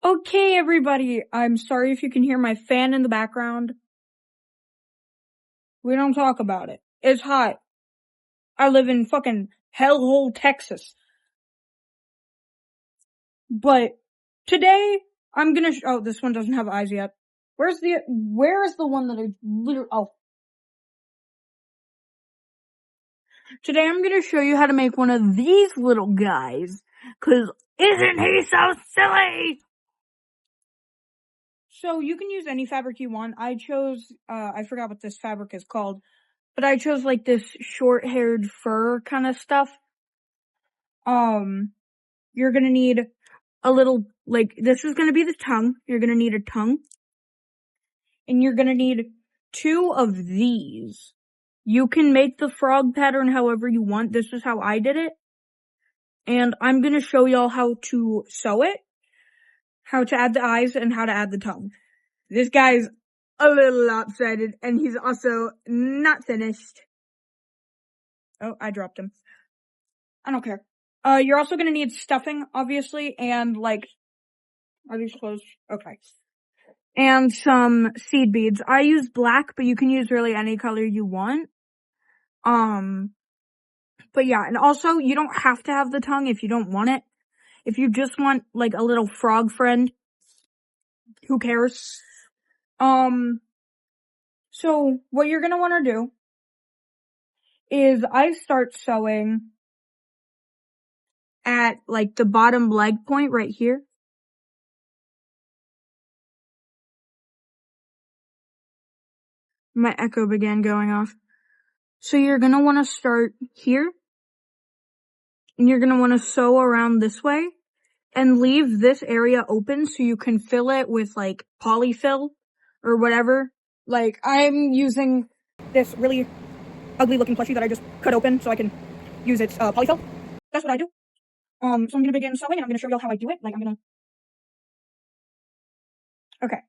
Okay, everybody, I'm sorry if you can hear my fan in the background. We don't talk about it. It's hot. I live in fucking hellhole, Texas. But today, I'm gonna oh, this one doesn't have eyes yet. Where is the one that I literally, Today I'm gonna show you how to make one of these little guys. 'Cause isn't he so silly? So you can use any fabric you want. I chose, I forgot what this fabric is called, but I chose like this short-haired fur kind of stuff. You're gonna need a little, this is gonna be the tongue. You're gonna need a tongue. And you're gonna need 2 of these. You can make the frog pattern however you want. This is how I did it. And I'm gonna show y'all how to sew it, how to add the eyes, and how to add the tongue. This guy's a little lopsided, and he's also not finished. Oh, I dropped him. I don't care. You're also gonna need stuffing, obviously, and are these closed? Okay. And some seed beads. I use black, but you can use really any color you want. But yeah, and also you don't have to have the tongue if you don't want it. If you just want like a little frog friend, who cares? So what you're gonna want to do is I start sewing at like the bottom leg point right here. My echo began going off. So you're gonna want to start here, and you're gonna want to sew around this way, and leave this area open so you can fill it with like polyfill or whatever. Like I'm using this really ugly looking plushie that I just cut open so I can use its polyfill. That's what I do. So I'm gonna begin sewing, and I'm gonna show y'all how I do it. Okay.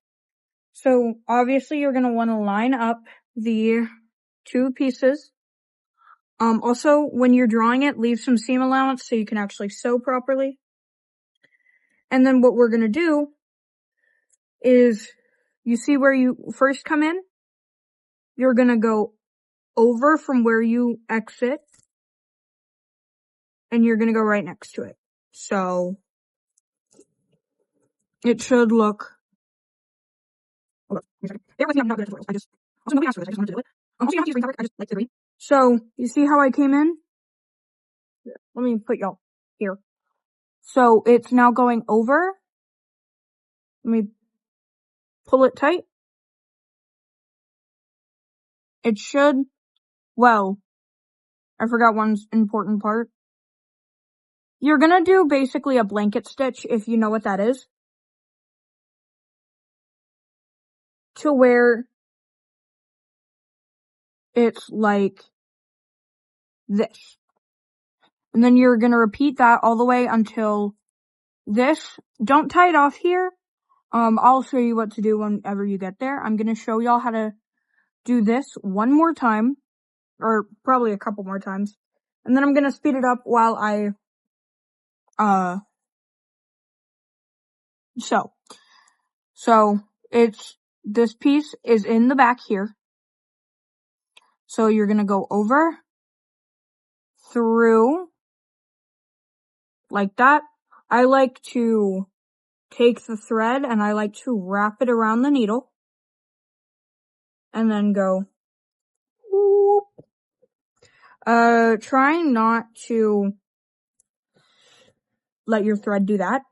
So obviously you're gonna want to line up the 2 pieces. Also when you're drawing it, leave some seam allowance so you can actually sew properly. And then what we're gonna do is, you see where you first come in? You're gonna go over from where you exit, and you're gonna go right next to it. So it should look. Hold on. Bear with me, I'm not good at tutorials. Also nobody asked for this, I just wanted to do it. Also you have to use green fabric, I just like the green. So you see how I came in? Let me put y'all here. So it's now going over. Let me pull it tight. It should, well, I forgot one important part. You're gonna do basically a blanket stitch, if you know what that is, to where it's like this. And then you're gonna repeat that all the way until this. Don't tie it off here. I'll show you what to do whenever you get there. I'm gonna show y'all how to do this one more time, or probably a couple more times. And then I'm gonna speed it up while I, sew. So this piece is in the back here. So you're gonna go over, through, like that. I like to take the thread and I like to wrap it around the needle. And then go, whoop. Try not to let your thread do that.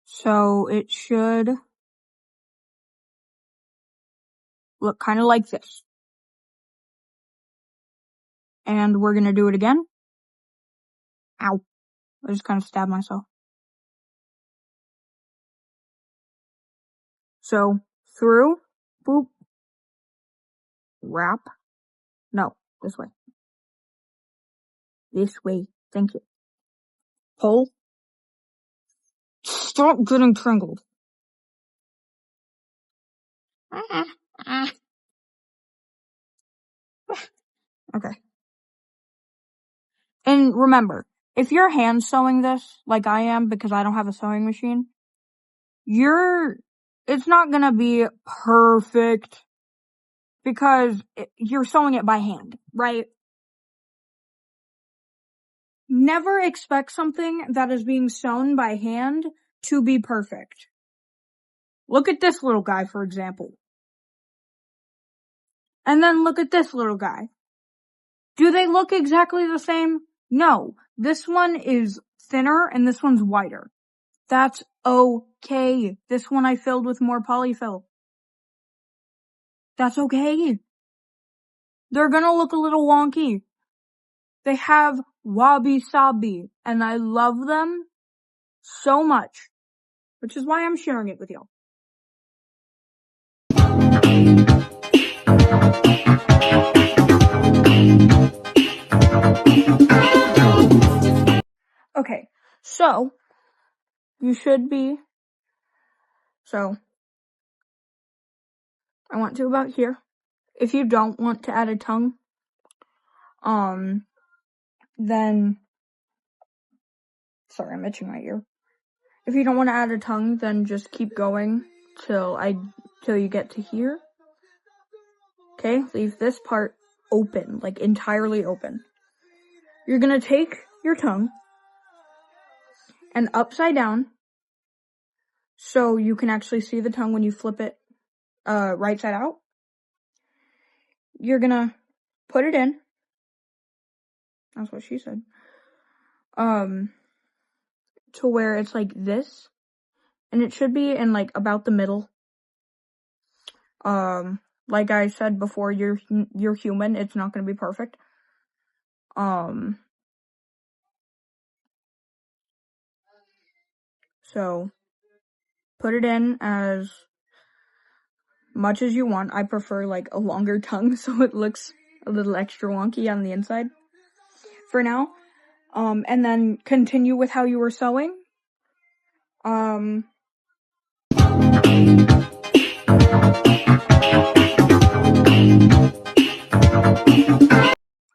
So it should look kind of like this. And we're gonna do it again. Ow. I just kind of stabbed myself. So, through, boop, wrap. No, this way. This way. Thank you. Pull. Stop getting tangled. Okay. And remember, if you're hand sewing this, like I am, because I don't have a sewing machine, it's not gonna be perfect because you're sewing it by hand, right? Never expect something that is being sewn by hand to be perfect. Look at this little guy, for example. And then look at this little guy. Do they look exactly the same? No. This one is thinner and this one's wider. That's okay. This one I filled with more polyfill. That's okay. They're gonna look a little wonky. They have wabi-sabi, and I love them so much, which is why I'm sharing it with y'all. Okay, so you should be. So I want to about here. If you don't want to add a tongue, then sorry, I'm itching my ear. If you don't want to add a tongue, then just keep going till you get to here. Okay, leave this part open, like entirely open. You're gonna take your tongue and upside down so you can actually see the tongue when you flip it right side out. You're gonna put it in. That's what she said. To where it's like this. And it should be in like about the middle. Like I said before, you're human. It's not gonna be perfect. So put it in as much as you want. I prefer like a longer tongue so it looks a little extra wonky on the inside for now. And then continue with how you were sewing.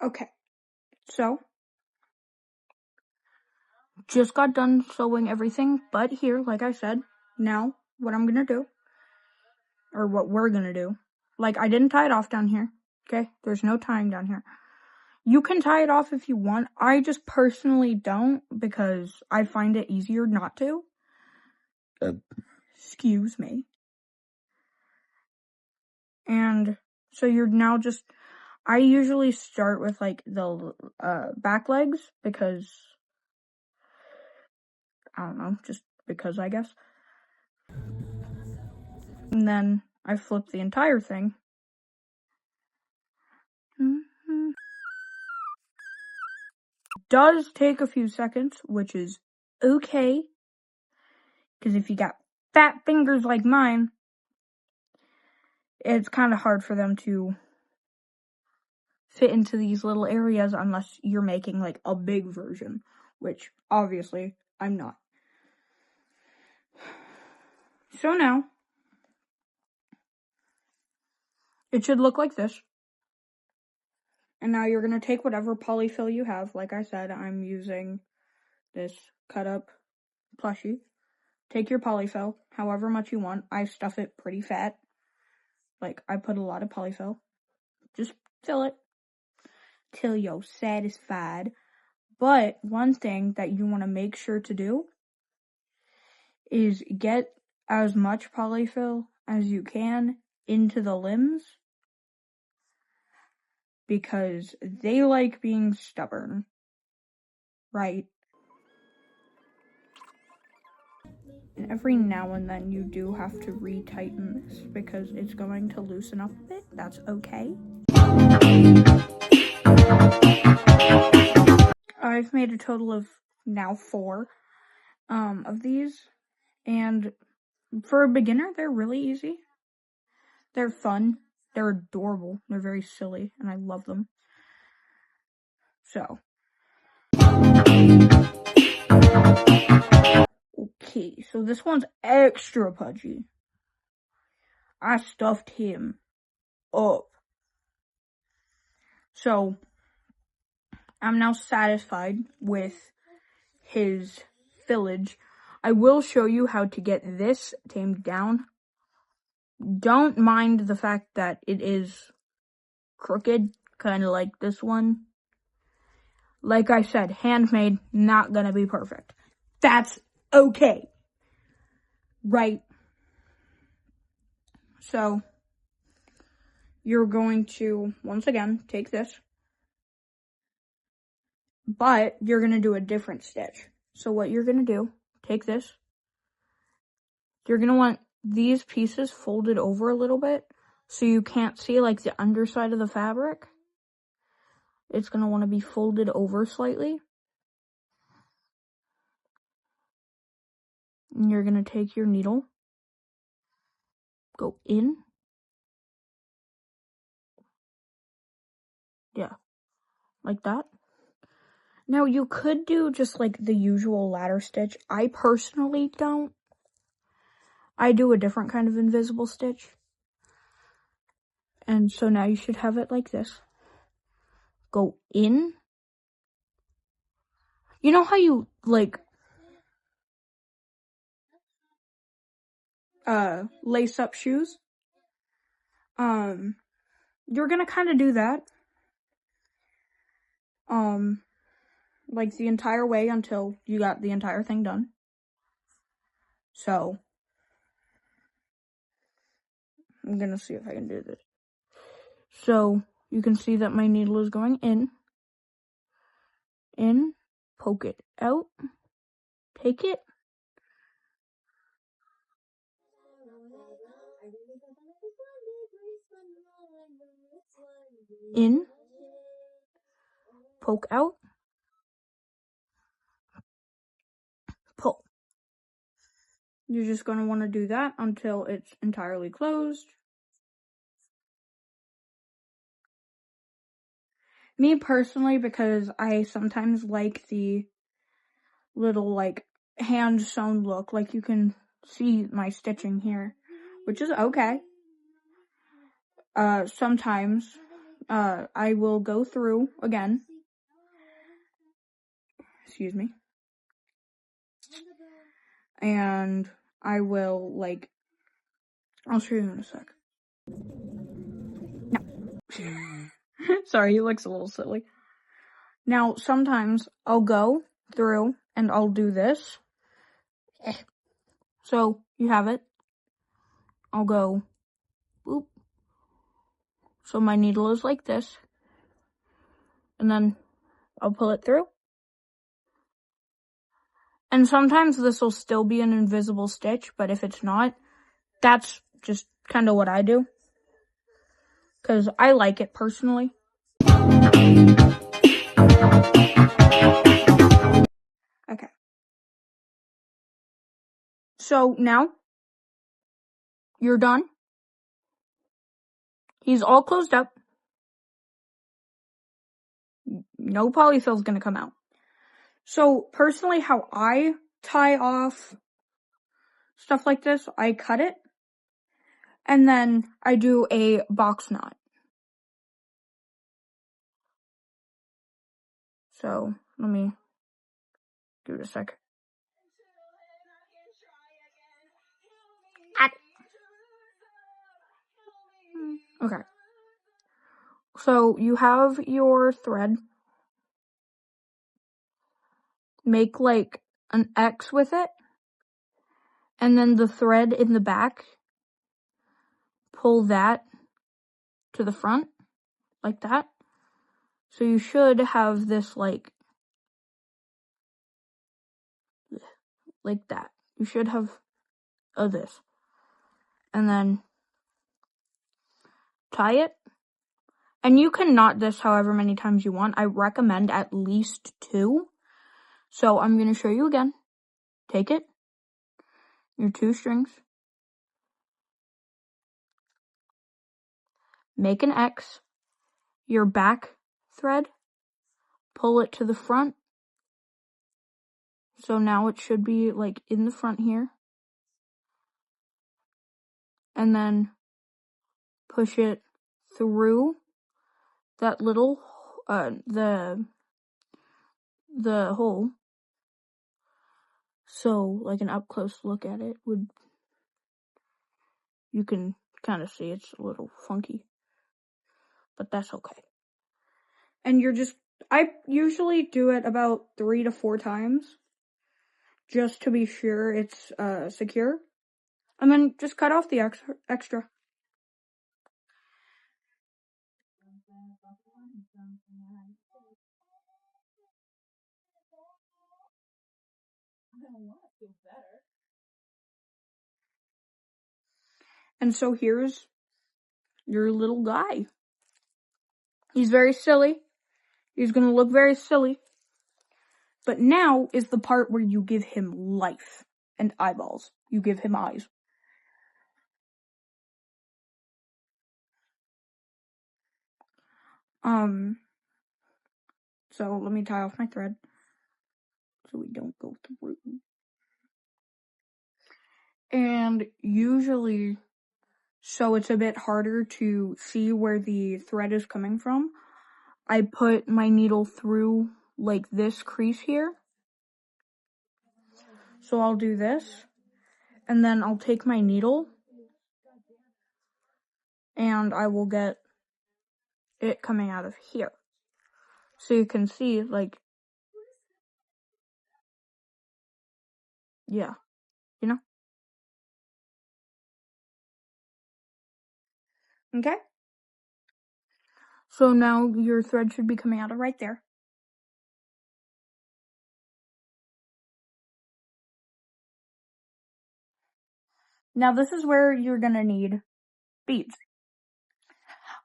Okay. So just got done sewing everything, but here, like I said, now what I'm gonna do, or what we're gonna do, like I didn't tie it off down here, okay? There's no tying down here. You can tie it off if you want. I just personally don't because I find it easier not to. Excuse me. And so you're now just, I usually start with like the back legs because, I don't know, just because I guess. And then I flip the entire thing. Does take a few seconds, which is okay. Because if you got fat fingers like mine, it's kind of hard for them to fit into these little areas unless you're making like a big version, which obviously I'm not. So now, it should look like this. And now you're going to take whatever polyfill you have. Like I said, I'm using this cut up plushie. Take your polyfill, however much you want. I stuff it pretty fat. Like, I put a lot of polyfill. Just fill it till you're satisfied. But one thing that you want to make sure to do is get as much polyfill as you can into the limbs because they like being stubborn, right? And every now and then you do have to retighten this because it's going to loosen up a bit. That's okay. I've made a total of now 4 of these, and for a beginner, they're really easy. They're fun. They're adorable. They're very silly, and I love them. So. Okay, so this one's extra pudgy. I stuffed him up. So, I'm now satisfied with his village. I will show you how to get this tamed down. Don't mind the fact that it is crooked, kind of like this one. Like I said, handmade, not gonna be perfect. That's okay. Right. So, you're going to, once again, take this. But, you're gonna do a different stitch. So what you're gonna do, take this. You're gonna want these pieces folded over a little bit so you can't see like the underside of the fabric. It's gonna want to be folded over slightly. And you're gonna take your needle, go in. Yeah, like that. Now you could do just like the usual ladder stitch. I personally don't. I do a different kind of invisible stitch. And so now you should have it like this. Go in. You know how you like lace up shoes? You're gonna kind of do that. Like the entire way until you got the entire thing done. So, I'm gonna see if I can do this. So, you can see that my needle is going in, poke it out, take it, in, poke out, pull. You're just going to want to do that until it's entirely closed. Me personally, because I sometimes like the little like hand sewn look, like you can see my stitching here, which is okay. Sometimes I will go through again. Excuse me. And I will like, I'll show you in a sec. No. Sorry, he looks a little silly. Now, sometimes I'll go through and I'll do this. So, you have it. I'll go, boop. So my needle is like this. And then I'll pull it through. And sometimes this will still be an invisible stitch, but if it's not, that's just kind of what I do. Because I like it personally. Okay. So now, you're done. He's all closed up. No polyfill's gonna come out. So personally, how I tie off stuff like this, I cut it. And then I do a box knot. So let me give it a sec. Okay. So you have your thread. Make like an X with it. And then the thread in the back, pull that to the front, like that. So you should have this like that. You should have this. And then tie it. And you can knot this however many times you want. I recommend at least 2. So I'm going to show you again. Take it, your 2 strings, make an X, your back thread, pull it to the front. So now it should be like in the front here. And then push it through that little, the hole. So, like an up close look at it you can kind of see it's a little funky, but that's okay. And I usually do it about 3 to 4 times, just to be sure it's secure. And then just cut off the extra. And so here's your little guy. He's very silly. He's going to look very silly. But now is the part where you give him life and eyeballs. You give him eyes. So let me tie off my thread so we don't go through. And usually, so it's a bit harder to see where the thread is coming from, I put my needle through like this crease here. So I'll do this, and then I'll take my needle, and I will get it coming out of here. So you can see, like, yeah, you know? Okay? So now your thread should be coming out of right there. Now this is where you're gonna need beads.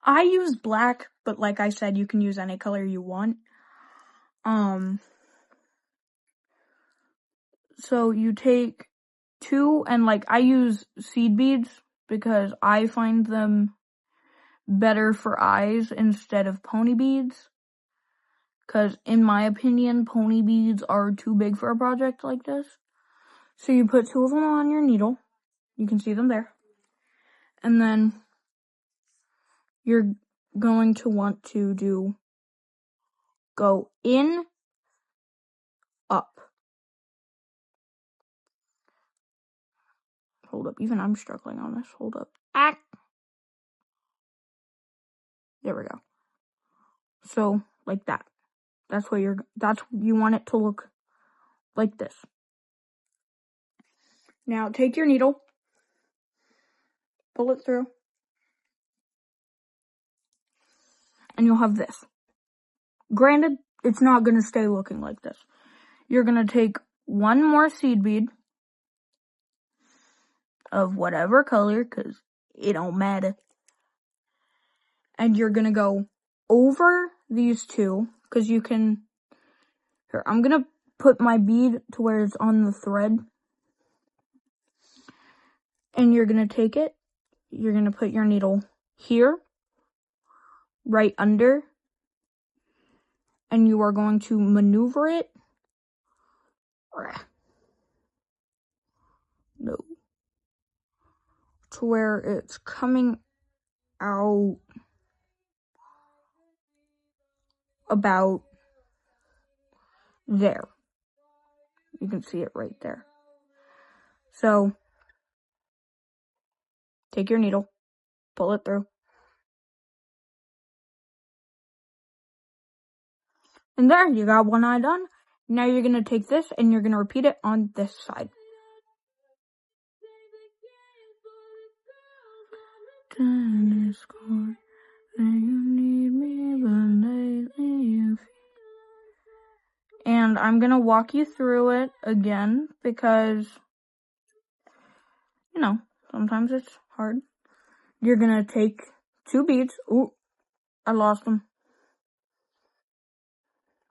I use black, but like I said, you can use any color you want. So you take 2, and like I use seed beads because I find them better for eyes instead of pony beads. Because in my opinion, pony beads are too big for a project like this. So you put 2 of them on your needle. You can see them there. And then you're going to want to go in, up. Hold up, even I'm struggling on this. Hold up. Ah! There we go. So, like that. You want it to look like this. Now, take your needle, pull it through, and you'll have this. Granted, it's not going to stay looking like this. You're going to take 1 more seed bead of whatever color, because it don't matter. And you're going to go over these 2, because you can... Here, I'm going to put my bead to where it's on the thread. And you're going to take it. You're going to put your needle here, right under, and you are going to maneuver it. No. To where it's coming out about there. You can see it right there. So, take your needle, pull it through. And there, you got 1 eye done. Now you're going to take this and you're going to repeat it on this side. And I'm going to walk you through it again because, you know, sometimes it's hard. You're going to take 2 beads. Ooh, I lost them.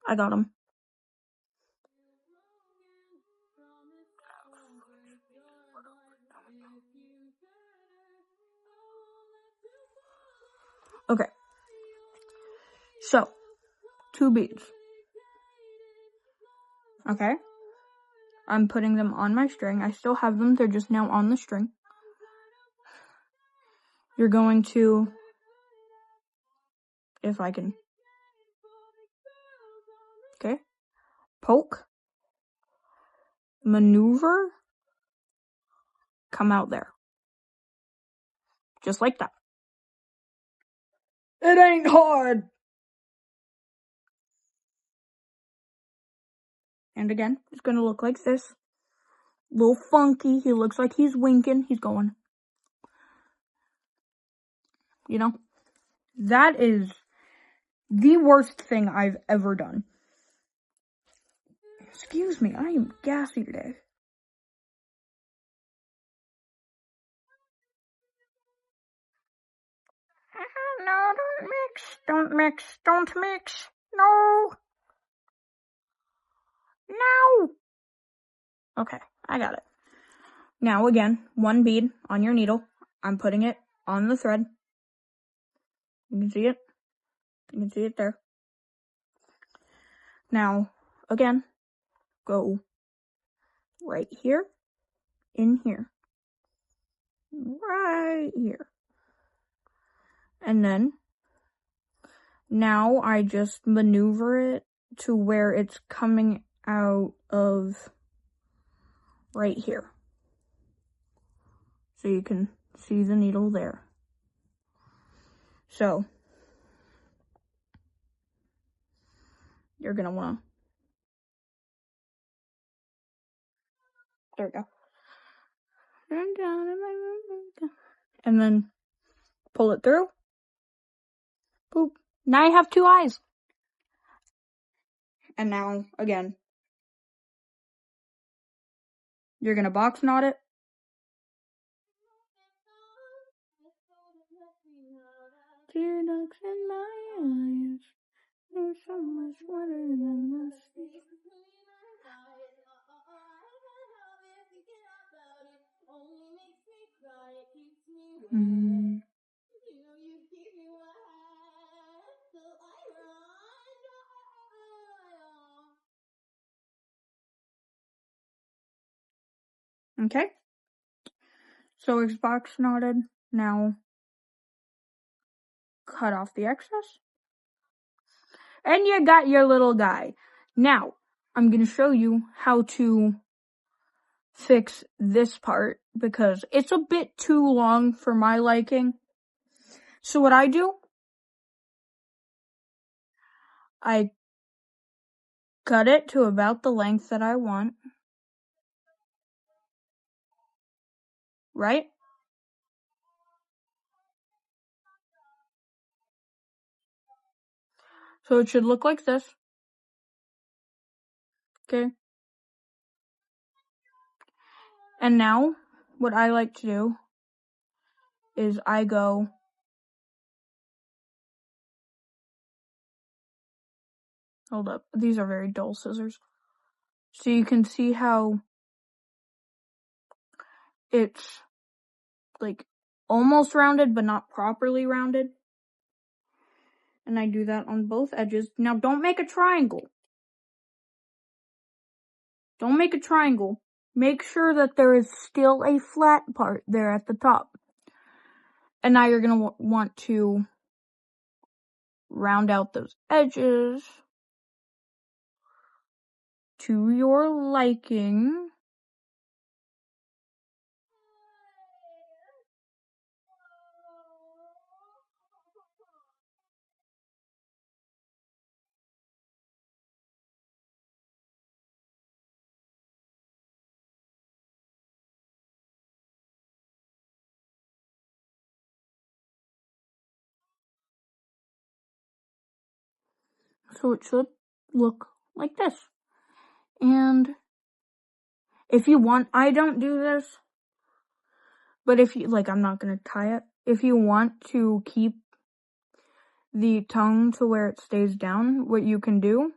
I got them. Okay. So, 2 beads. Okay. I'm putting them on my string. I still have them. They're just now on the string. You're going to, if I can. Okay. poke, maneuver, come out there. Just like that. It ain't hard. And again, it's gonna look like this. Little funky. He looks like he's winking. He's going. You know? That is the worst thing I've ever done. Excuse me, I am gassy today. No, don't mix. Don't mix. Don't mix. No. No. Okay, I got it. Now again, one bead on your needle. I'm putting it on the thread. You can see it. You can see it there. Now, again, go right here, in here, right here. And then, now I just maneuver it to where it's coming out of right here. So you can see the needle there. So, you're gonna wanna, there we go. And then pull it through. Boop. Now you have two eyes. And now, again, you're gonna box knot it. Tear ducts in my eyes. There's so much water in the sea. Okay. So it's box knotted. Now cut off the excess. And you got your little guy. Now, I'm going to show you how to fix this part because it's a bit too long for my liking. So what I do, I cut it to about the length that I want. Right? So it should look like this. Okay. And now, what I like to do is I go hold up. These are very dull scissors. So you can see how it's like almost rounded, but not properly rounded. And I do that on both edges. Now don't make a triangle. Don't make a triangle. Make sure that there is still a flat part there at the top. And now you're going to want to round out those edges to your liking. So it should look like this. And if you want, I don't do this, but if you, like, I'm not going to tie it. If you want to keep the tongue to where it stays down, what you can do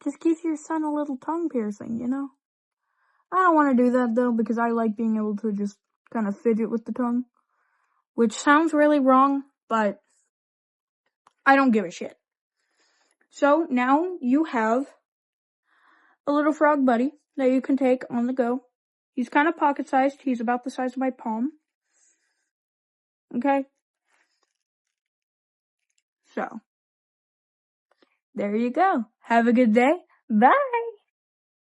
just give your son a little tongue piercing, you know? I don't want to do that though because I like being able to just kind of fidget with the tongue, which sounds really wrong, but I don't give a shit. So now you have a little frog buddy that you can take on the go. He's kind of pocket sized. He's about the size of my palm. Okay? So, there you go. Have a good day. Bye!